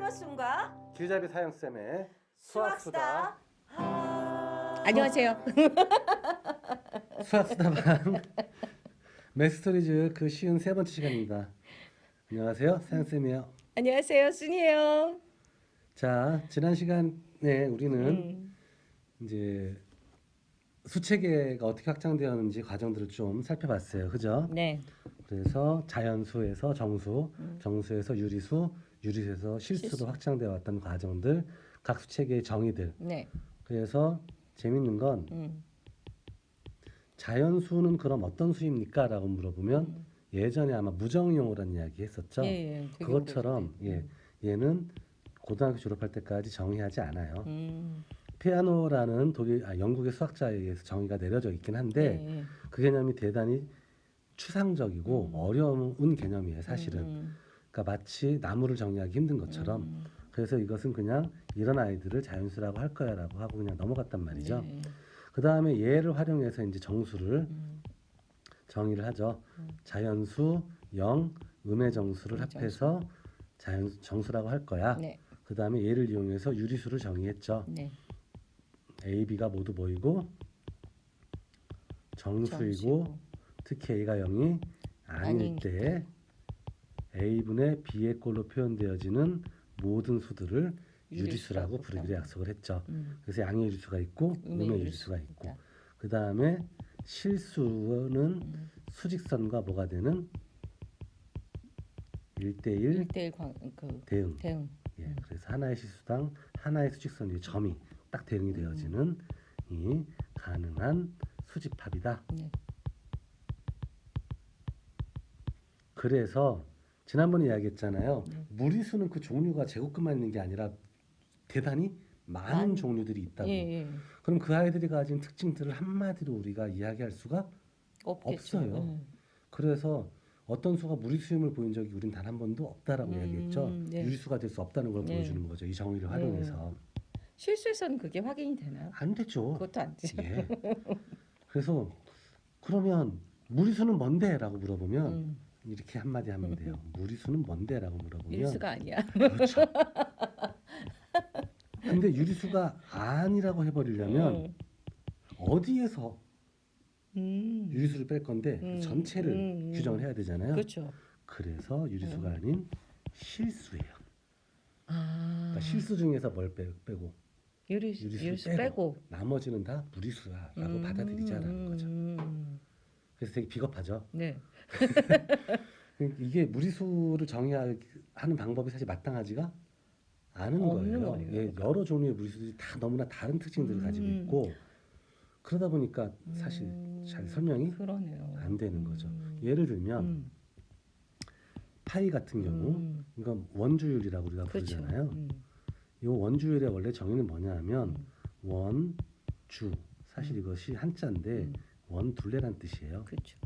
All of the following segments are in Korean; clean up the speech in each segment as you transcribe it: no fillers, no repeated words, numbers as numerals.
쌤과 길잡이 사형쌤의 수학수다. 안녕하세요. 수학수다방 맥스토리즈 그 쉬운 세 번째 시간입니다. 안녕하세요, 사형쌤이에요. 안녕하세요. 순이에요. 자, 지난 시간에 우리는 이제 수체계가 어떻게 확장되었는지 과정들을 좀 살펴봤어요. 그죠? 네. 그래서 자연수에서 정수, 정수에서 유리수, 유리수에서 실수로 확장되어 왔던 과정들, 각 수체계의 정의들. 네. 그래서 재밌는 건 자연수는 그럼 어떤 수입니까? 라고 물어보면 예전에 아마 무정용어라는 이야기 했었죠. 예, 되게 그것처럼 오래전에. 얘는 고등학교 졸업할 때까지 정의하지 않아요. 피아노라는 영국의 수학자에 의해서 정의가 내려져 있긴 한데 예. 그 개념이 대단히 추상적이고 어려운 개념이에요, 사실은. 그러니까 마치 나무를 정의하기 힘든 것처럼. 그래서 이것은 그냥 이런 아이들을 자연수라고 할 거야라고 하고 그냥 넘어갔단 말이죠. 네. 그 다음에 얘를 활용해서 이제 정수를 정의를 하죠. 자연수, 영, 음의 정수를 합해서 정수라고 할 거야. 네. 그 다음에 얘를 이용해서 유리수를 정의했죠. 네. A, B가 모두 뭐이고 정수이고 특히 A가 0이 아닐 때 A분의 B의 꼴로 표현되어지는 모든 수들을 유리수라고 부르기로 약속을 했죠. 그래서 양의 유리수가 있고 음의 유리수가 있고 그 다음에 실수는 수직선과 뭐가 되는 1대1 대응. 예, 그래서 하나의 실수당 하나의 수직선 위에 점이 딱 대응이 되어지는 이 가능한 수집합이다. 네. 그래서 지난번에 이야기했잖아요. 무리수는 그 종류가 제곱근만 있는 게 아니라 대단히 많은 종류들이 있다고. 예. 그럼 그 아이들이 가진 특징들을 한마디로 우리가 이야기할 수가 없어요. 그래서 어떤 수가 무리수임을 보인 적이 우린 단 한 번도 없다라고 이야기했죠. 네. 유리수가 될 수 없다는 걸 보여주는 거죠. 이 정의를 활용해서. 실수에서는 그게 확인이 되나요? 안 되죠. 그것도 안 되죠. 예. 그래서 그러면 무리수는 뭔데? 라고 물어보면 이렇게 한마디 하면 돼요. 무리수는 뭔데? 라고 물어보면 유리수가 아니야. 그렇죠. 근데 유리수가 아니라고 해버리려면 어디에서 유리수를 뺄 건데 그 전체를 규정을 해야 되잖아요. 그렇죠. 그래서 유리수가 아닌 실수예요. 아. 그러니까 실수 중에서 뭘 빼고 유리수 빼고 나머지는 다 무리수라고 받아들이자라는 거죠. 그래서 되게 비겁하죠. 네. 이게 무리수를 정의하는 방법이 사실 마땅하지가 않은 거예요. 예, 여러 종류의 무리수들이 다 너무나 다른 특징들을 가지고 있고 그러다 보니까 사실 잘 설명이 안 되는 거죠. 예를 들면 파이 같은 경우 이건 원주율이라고 우리가 부르잖아요. 이 원주율의 원래 정의는 뭐냐 하면 원주 사실 이것이 한자인데 원둘레란 뜻이에요. 그렇죠.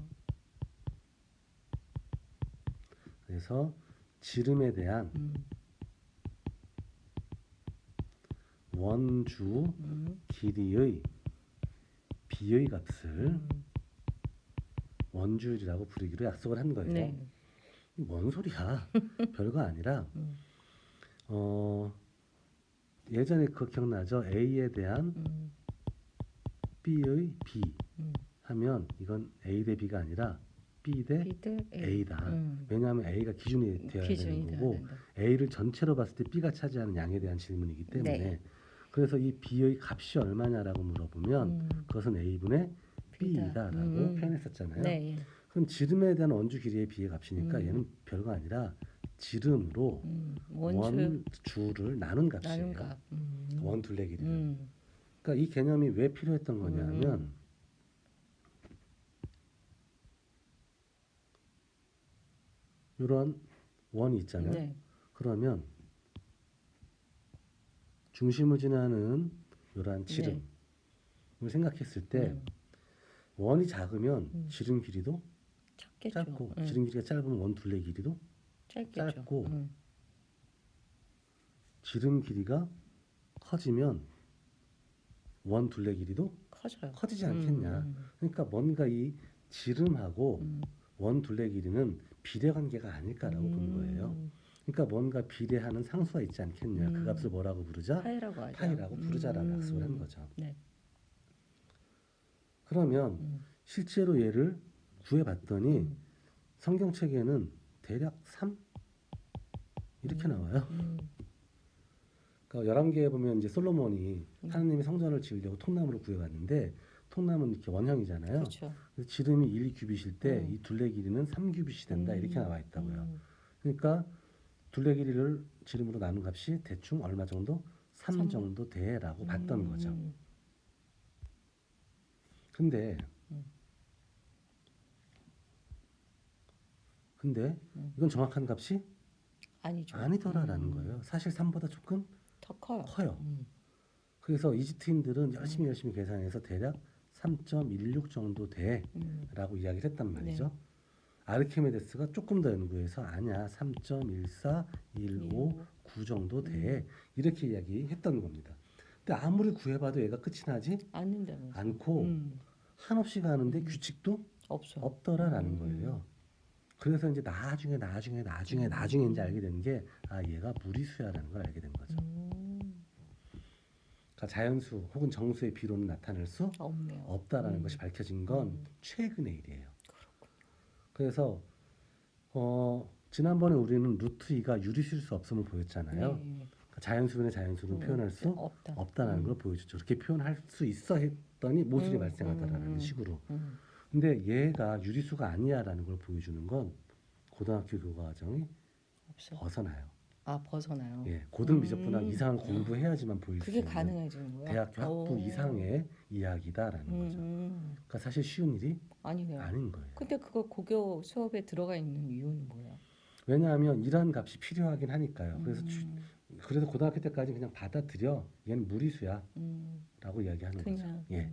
그래서 지름에 대한 원주 길이의 비의 값을 원주율이라고 부르기로 약속을 한 거예요. 네. 뭔 소리야? 별거 아니라 예전에 그거 기억나죠? A에 대한 B의 B 하면 이건 A 대 B가 아니라 B 대 A다. 왜냐하면 A가 기준이 되어야 되는 거고 A를 전체로 봤을 때 B가 차지하는 양에 대한 질문이기 때문에 그래서 이 B의 값이 얼마냐라고 물어보면 그것은 A분의 B다라고 표현했었잖아요. 네. 그럼 지름에 대한 원주 길이의 B의 값이니까 얘는 별거 아니라 지름으로 원주를 나눈 값이에요. 원둘레 길이를. 그러니까 이 개념이 왜 필요했던 거냐면 이런 원이 있잖아요. 네. 그러면 중심을 지나는 이러한 지름을 생각했을 때 원이 작으면 지름 길이도 짧고 지름 길이가 짧으면 원 둘레 길이도 짧고 지름 길이가 커지면 원 둘레 길이도 커지지 않겠냐. 그러니까 뭔가 이 지름하고 원 둘레 길이는 비례 관계가 아닐까라고 본 거예요. 그러니까 뭔가 비례하는 상수가 있지 않겠냐. 그 값을 뭐라고 부르자? 파이라고 하죠. 파이라고 부르자라는 약속을 한 거죠. 네. 그러면 실제로 얘를 구해봤더니 성경책에는 대략 3 이렇게 나와요. 그러니까 11개에 보면 이제 솔로몬이 하나님이 성전을 지으려고 통나무를 구해갔는데 통나무는 이렇게 원형이잖아요. 그렇죠. 그래서 지름이 1큐빗일 때 이 둘레 길이는 3큐빗이 된다 이렇게 나와 있다고요. 그러니까 둘레 길이를 지름으로 나눈 값이 대충 얼마 정도? 3 정도 돼라고 봤던 거죠. 근데 이건 정확한 값이 아니죠. 아니더라라는 거예요. 사실 3보다 조금 더 커요. 커요. 그래서 이집트인들은 열심히 계산해서 대략 3.16 정도 돼라고 이야기를 했단 말이죠. 네. 아르키메데스가 조금 더 연구해서 아니야 3.14159 정도 돼 이렇게 이야기했던 겁니다. 근데 아무리 구해봐도 얘가 끝이 나지 않는다면서. 않고 한없이 가는데 규칙도 없어. 없더라라는 거예요. 그래서 이제 나중에 이제 알게 된 게 아 얘가 무리수야라는 걸 알게 된 거죠. 그러니까 자연수 혹은 정수의 비로는 나타낼 수 없네요. 없다라는 것이 밝혀진 건 최근의 일이에요. 그렇군요. 그래서 지난번에 우리는 루트 2가 유리수일 수 없음을 보였잖아요. 네. 그러니까 자연수분의 자연수는 표현할 수 없다. 없다라는 걸 보여줬죠. 그렇게 표현할 수 있어 했더니 모순이 발생하더라는 식으로. 근데 얘가 유리수가 아니야라는 걸 보여주는 건 고등학교 교과 과정이 없어. 벗어나요. 아 벗어나요. 예, 고등 미적분학 이상을 공부해야지만 보일 수 그게 있는 가능해지는 거야. 대학교 학부 이상의 이야기다라는 거죠. 그러니까 사실 쉬운 일이 아니네요. 아닌 거예요. 근데 그거 고교 수업에 들어가 있는 이유는 뭐예요? 왜냐하면 이러한 값이 필요하긴 하니까요. 그래서 고등학교 때까지 그냥 받아들여 얘는 무리수야라고 이야기하는 거죠. 예,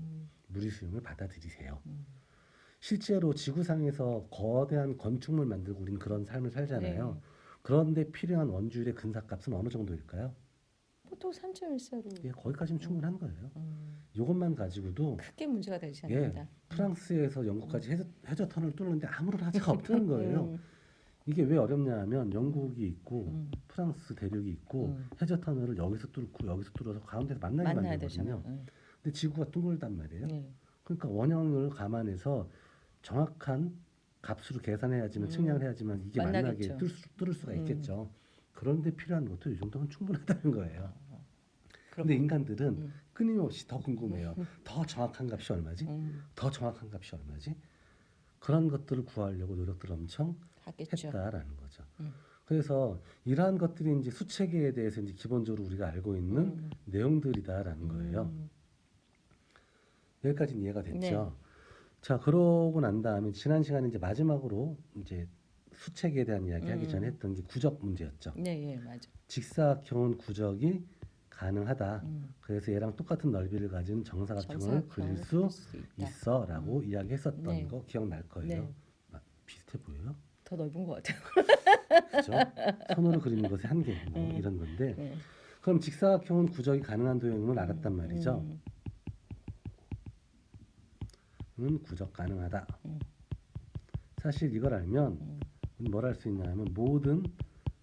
무리수용을 받아들이세요. 실제로 지구상에서 거대한 건축물 만들고 우리는 그런 삶을 살잖아요. 네. 그런데 필요한 원주율의 근사값은 어느 정도일까요? 보통 3.14로. 예, 거기까지는 충분한 거예요. 이것만 가지고도 크게 문제가 되지 예, 않는다. 프랑스에서 영국까지 해저 터널을 뚫는데 아무런 하자가 없다는 거예요. 이게 왜 어렵냐 하면 영국이 있고 프랑스 대륙이 있고 해저 터널을 여기서 뚫고 여기서 뚫어서 가운데서 만나게 만나야 만들거든요. 되잖아요. 근데 지구가 둥글단 말이에요. 네. 그러니까 원형을 감안해서 정확한 값으로 계산해야지만 측량을 해야지만 이게 만나게 만나겠죠. 뚫을 수가 있겠죠. 그런데 필요한 것도 이 정도면 충분하다는 거예요. 근데 그렇군요. 인간들은 끊임없이 더 궁금해요. 더 정확한 값이 얼마지? 더 정확한 값이 얼마지? 그런 것들을 구하려고 노력들을 엄청 하겠죠. 했다라는 거죠. 그래서 이러한 것들이 이제 수체계에 대해서 이제 기본적으로 우리가 알고 있는 내용들이다라는 거예요. 여기까지는 이해가 됐죠. 네. 자, 그러고 난 다음에 지난 시간에 이제 마지막으로 이제 수체계에 대한 이야기 하기 전에 했던 게 구적 문제였죠. 네, 예, 맞아. 직사각형은 구적이 가능하다. 그래서 얘랑 똑같은 넓이를 가진 정사각형을 그릴 수 있어라고 이야기했었던 네. 거 기억날 거예요. 네. 비슷해 보여요? 더 넓은 것 같아요. 그렇죠? 손으로 그리는 것의 한계 뭐 이런 건데 네. 그럼 직사각형은 구적이 가능한 도형임을 알았단 말이죠. 구적 가능하다. 사실 이걸 알면 뭘 알 수 있냐 하면 모든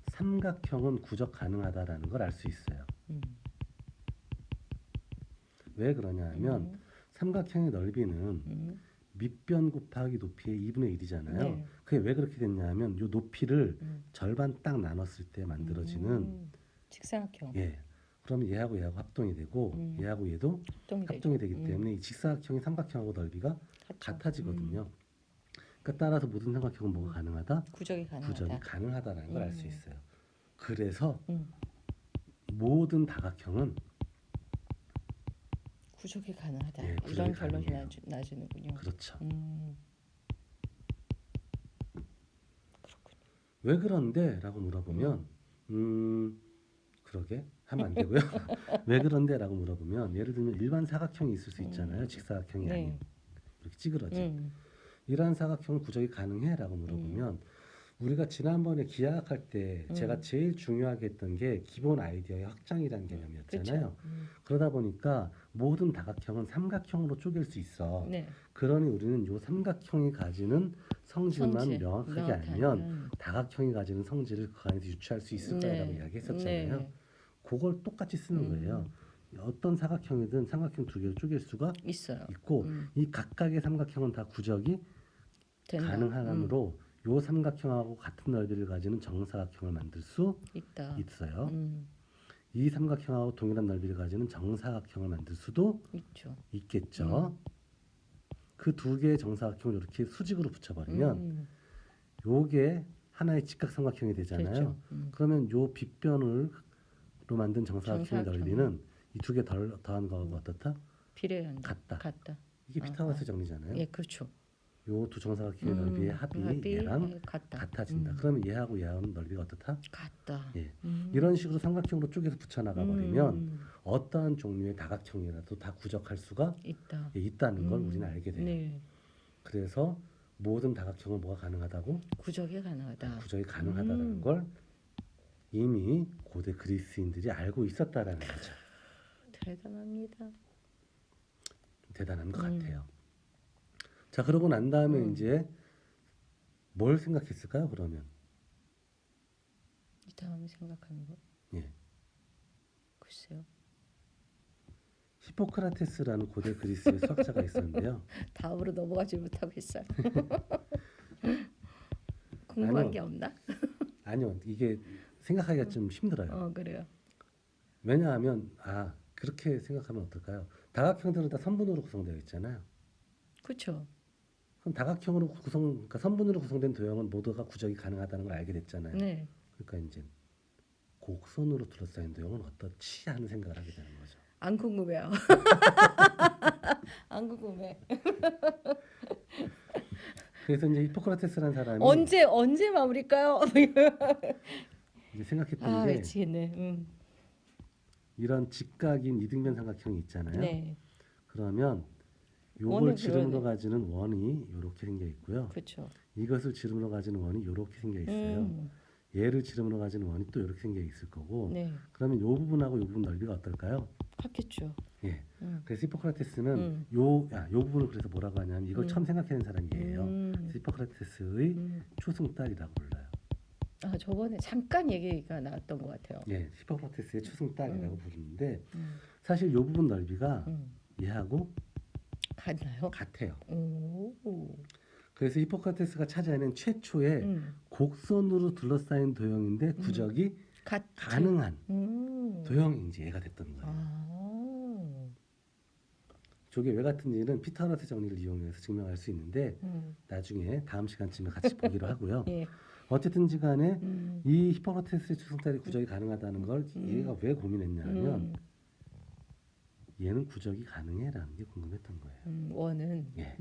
삼각형은 구적 가능하다라는 걸 알 수 있어요. 왜 그러냐 하면 삼각형의 넓이는 밑변 곱하기 높이의 2분의 1이잖아요. 네. 그게 왜 그렇게 됐냐 하면 이 높이를 절반 딱 나눴을 때 만들어지는 직사각형. 예. 그러면 얘하고 얘하고 합동이 되고 얘하고 얘도 합동이 되기 때문에 이 직사각형이 삼각형하고 넓이가 같아지거든요. 그러니까 따라서 모든 삼각형은 뭐가 가능하다? 구적이 가능하다. 구적이 가능하다라는 걸 알 수 있어요. 그래서 모든 다각형은 구적이 가능하다. 예, 이런 구적이 결론이 가능해요. 나지는군요. 그렇죠. 그렇군요. 왜 그런데?라고 물어보면 그러게 하면 안 되고요. 왜 그런데?라고 물어보면 예를 들면 일반 사각형이 있을 수 있잖아요. 직사각형이 네. 아닌 이렇게 찌그러진 이러한 사각형은 구적이 가능해?라고 물어보면 우리가 지난번에 기하학할 때 제가 제일 중요하게 했던 게 기본 아이디어의 확장이라는 개념이었잖아요. 그러다 보니까 모든 다각형은 삼각형으로 쪼갤 수 있어. 네. 그러니 우리는 이 삼각형이 가지는 성질만 명확하게 알면 다각형이 가지는 성질을 그 안에서 유추할 수 있을까라고 이야기했었잖아요. 네. 그걸 똑같이 쓰는 거예요. 어떤 사각형이든 삼각형 두 개로 쪼갤 수가 있어요. 있고 이 각각의 삼각형은 다 구적이 된다. 가능하므로 요 삼각형하고 같은 넓이를 가지는 정사각형을 만들 수 있다. 있어요. 이 삼각형하고 동일한 넓이를 가지는 정사각형을 만들 수도 있죠. 있겠죠. 그 두 개의 정사각형을 이렇게 수직으로 붙여버리면 요게 하나의 직각삼각형이 되잖아요. 그렇죠. 그러면 요 빗변으로 만든 정사각형의 정사각형. 넓이는 이 두 개 더한 거하고 어떻다? 비례한다. 같다. 같다. 이게 피타고라스 정리잖아요. 예, 그렇죠. 요 두 정사각형의 넓이의 합이 얘랑 같아진다. 그러면 얘하고 얘하고는 넓이가 어떻다? 같다. 예. 이런 식으로 삼각형으로 쪼개서 붙여나가 버리면 어떠한 종류의 다각형이라도 다 구적할 수가 있다. 있다는 걸 우리는 알게 돼요. 네. 그래서 모든 다각형은 뭐가 가능하다고? 구적이 가능하다. 구적이 가능하다는 걸 이미 고대 그리스인들이 알고 있었다라는 거죠. 대단합니다. 대단한 것 같아요. 자, 그러고 난 다음에 이제 뭘 생각했을까요? 그러면 이 다음에 생각하는 거? 예, 글쎄요. 히포크라테스라는 고대 그리스의 수학자가 있었는데요. 다음으로 넘어가지 못하고 있어요. 궁금한 아니요. 게 없나? 아니요, 이게 생각하기가 좀 힘들어요. 그래요. 왜냐하면 그렇게 생각하면 어떨까요? 다각형들은 다 선분으로 구성되어 있잖아요. 그렇죠. 그럼 다각형으로 그러니까 선분으로 구성된 도형은 모두가 구적이 가능하다는 걸 알게 됐잖아요. 네. 그러니까 이제 곡선으로 둘러싸인 도형은 어떻지 하는 생각을 하게 되는 거죠. 안 궁금해요. 안 궁금해. 그래서 이제 히포크라테스라는 사람이 언제 마무리일까요? 이제 생각했던 게 미치겠네. 이런 직각인 이등변 삼각형이 있잖아요. 네. 그러면 요걸 원을 지름으로 그려야 가지는 원이 이렇게 생겨 있고요. 그렇죠. 이것을 지름으로 가지는 원이 이렇게 생겨 있어요. 얘를 지름으로 가지는 원이 또 이렇게 생겨 있을 거고. 네. 그러면 요 부분하고 요 부분 넓이가 어떨까요? 같겠죠. 예. 그래서 히포크라테스는 요 부분을 그래서 뭐라고 하냐면 이걸 처음 생각해낸 사람이에요. 그래서 히포크라테스의 초승달이라고 불러요. 저번에 잠깐 얘기가 나왔던 것 같아요. 예, 히포크라테스의 초승달이라고 부르는데 사실 요 부분 넓이가 얘하고 같나요? 같아요. 오. 그래서 히포크라테스가 찾아낸 최초의 곡선으로 둘러싸인 도형인데 구적이 가능한 도형이 이제 얘가 됐던 거예요. 저게 왜 같은지는 피타고라스 정리를 이용해서 증명할 수 있는데 나중에 다음 시간쯤에 같이 보기로 하고요. 예. 어쨌든지 간에 이 히포크라테스의 초승달이 구적이 가능하다는 걸 얘가 왜 고민했냐 하면 얘는 구적이 가능해라는 게 궁금했던 거예요. 원은 예.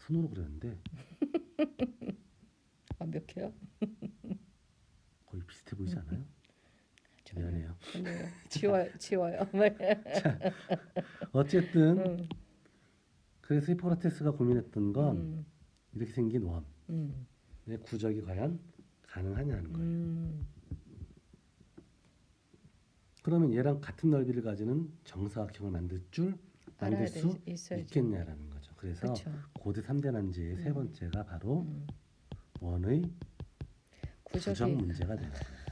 손으로 그렸는데 완벽해요? 거의 비슷해 보이지 않아요? 미안해요. 아니에요. 지워요. 어쨌든 그래서 히포크라테스가 고민했던 건 이렇게 생긴 원의 구적이 과연 가능하냐는 거예요. 그러면 얘랑 같은 넓이를 가지는 정사각형을 만들 수 있겠냐라는 거죠. 그래서 그쵸. 고대 3대 난제의 세 번째가 바로 원의 구적 문제가 되는 거예요.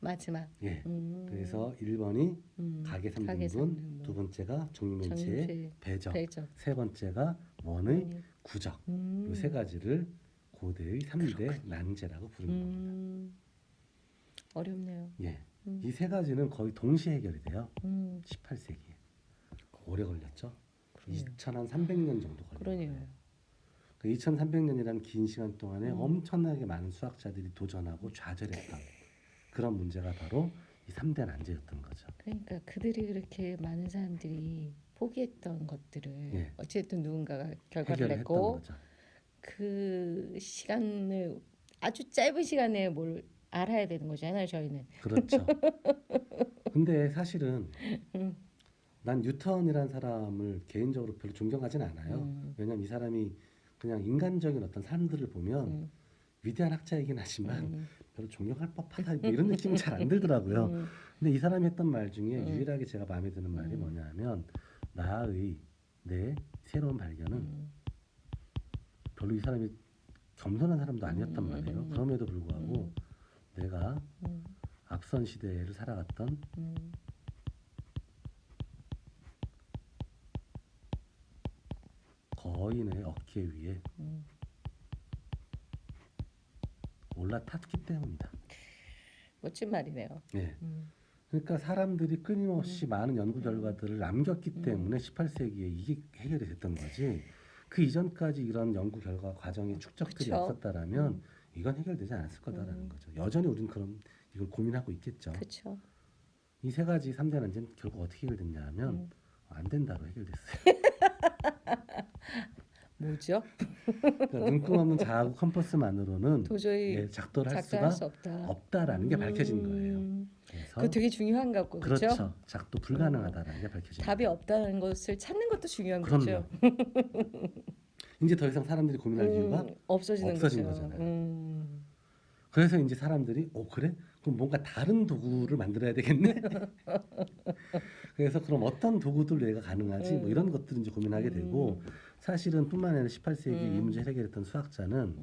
마지막. 예. 그래서 1번이 가계 3등분, 두 번째가 정육면체의 배적, 세 번째가 원의 구적. 이 세 가지를 고대의 3대 난제라고 부르는 겁니다. 어렵네요. 예. 이 세 가지는 거의 동시에 해결이 돼요. 18세기에. 오래 걸렸죠. 2300년 정도 걸린 거예요. 그 2300년이라는 긴 시간 동안에 엄청나게 많은 수학자들이 도전하고 좌절했던 그런 문제가 바로 이 3대 난제였던 거죠. 그러니까 그들이 그렇게 많은 사람들이 포기했던 것들을 어쨌든 누군가가 결과를 냈고 그 시간을 아주 짧은 시간에 뭘 알아야 되는 거잖아요, 저희는. 그렇죠. 근데 사실은 난 뉴턴이라는 사람을 개인적으로 별로 존경하진 않아요. 왜냐면 이 사람이 그냥 인간적인 어떤 삶들을 보면 위대한 학자이긴 하지만 별로 존경할 법하다 뭐 이런 느낌은 잘 안 들더라고요. 근데 이 사람이 했던 말 중에 유일하게 제가 마음에 드는 말이 뭐냐면 나의 내 새로운 발견은 별로 이 사람이 겸손한 사람도 아니었단 말이에요. 그럼에도 불구하고 내가 앞선 시대를 살아갔던 거인의 어깨 위에 올라탔기 때문이다. 멋진 말이네요. 예. 그러니까 사람들이 끊임없이 많은 연구 결과들을 남겼기 때문에 18세기에 이게 해결이 됐던 거지. 그 이전까지 이런 연구 결과 과정의 축적들이 그쵸. 없었다라면 이건 해결되지 않았을 거다라는 거죠. 여전히 우리는 그럼 이걸 고민하고 있겠죠. 그렇죠. 이 세 가지 3대 난제는 결국 어떻게 해결됐냐 하면 안 된다로 해결됐어요. 뭐죠? 그러니까 눈금 없는 자아하고 컴퍼스만으로는 도저히 작도를 할 작동할 수가 수 없다. 없다라는 게 밝혀진 거예요. 그래서 그거 되게 중요한 것 같고 그렇죠? 그렇죠. 작도 불가능하다라는 게 밝혀진 답이 거예요. 없다는 것을 찾는 것도 중요한 그럼요. 거죠. 이제 더 이상 사람들이 고민할 이유가 없어진 없어진 거죠. 거잖아요. 그래서 이제 사람들이 그래? 그럼 뭔가 다른 도구를 만들어야 되겠네. 그래서 그럼 어떤 도구들 내가 가능하지? 뭐 이런 것들을 이제 고민하게 되고 사실은 뿐만 아니라 18세기 이 문제를 해결했던 수학자는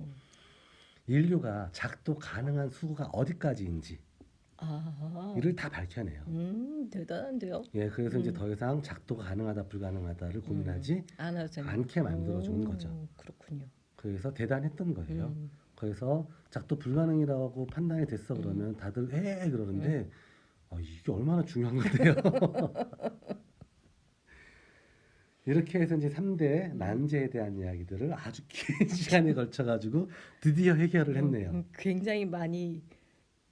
인류가 작도 가능한 수가 어디까지인지 이를 다 밝혀내요. 대단한데요. 예, 그래서 이제 더 이상 작도가 가능하다 불가능하다를 고민하지 않게 만들어준 거죠. 그렇군요. 그래서 대단했던 거예요. 그래서 작도 불가능이라고 판단이 됐어 그러면 다들 그러는데 이게 얼마나 중요한 건데요. 이렇게 해서 이제 3대 난제에 대한 이야기들을 아주 긴 시간에 걸쳐 가지고 드디어 해결을 했네요. 굉장히 많이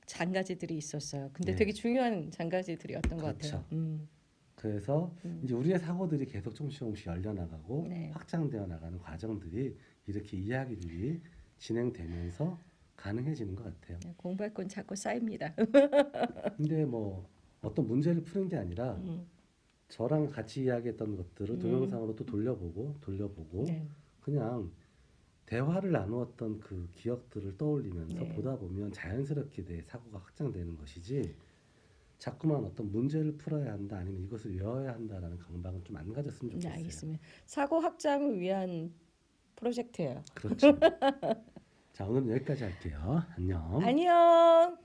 장가지들이 있었어요. 근데 네. 되게 중요한 장가지들이었던 것 그렇죠. 같아요. 그래서 이제 우리의 사고들이 계속 조금씩 열려나가고 네. 확장되어 나가는 과정들이 이렇게 이야기들이 진행되면서 가능해지는 것 같아요. 공부할 건 자꾸 쌓입니다. 근데 뭐 어떤 문제를 푸는 게 아니라 저랑 같이 이야기했던 것들을 동영상으로 또 돌려보고 네. 그냥 대화를 나누었던 그 기억들을 떠올리면서 네. 보다 보면 자연스럽게 내 사고가 확장되는 것이지 자꾸만 어떤 문제를 풀어야 한다 아니면 이것을 외워야 한다라는 강박은 좀 안 가졌으면 네, 좋겠어요. 알겠습니다. 사고 확장을 위한 프로젝트예요. 그렇죠. 자, 오늘은 여기까지 할게요. 안녕. 안녕.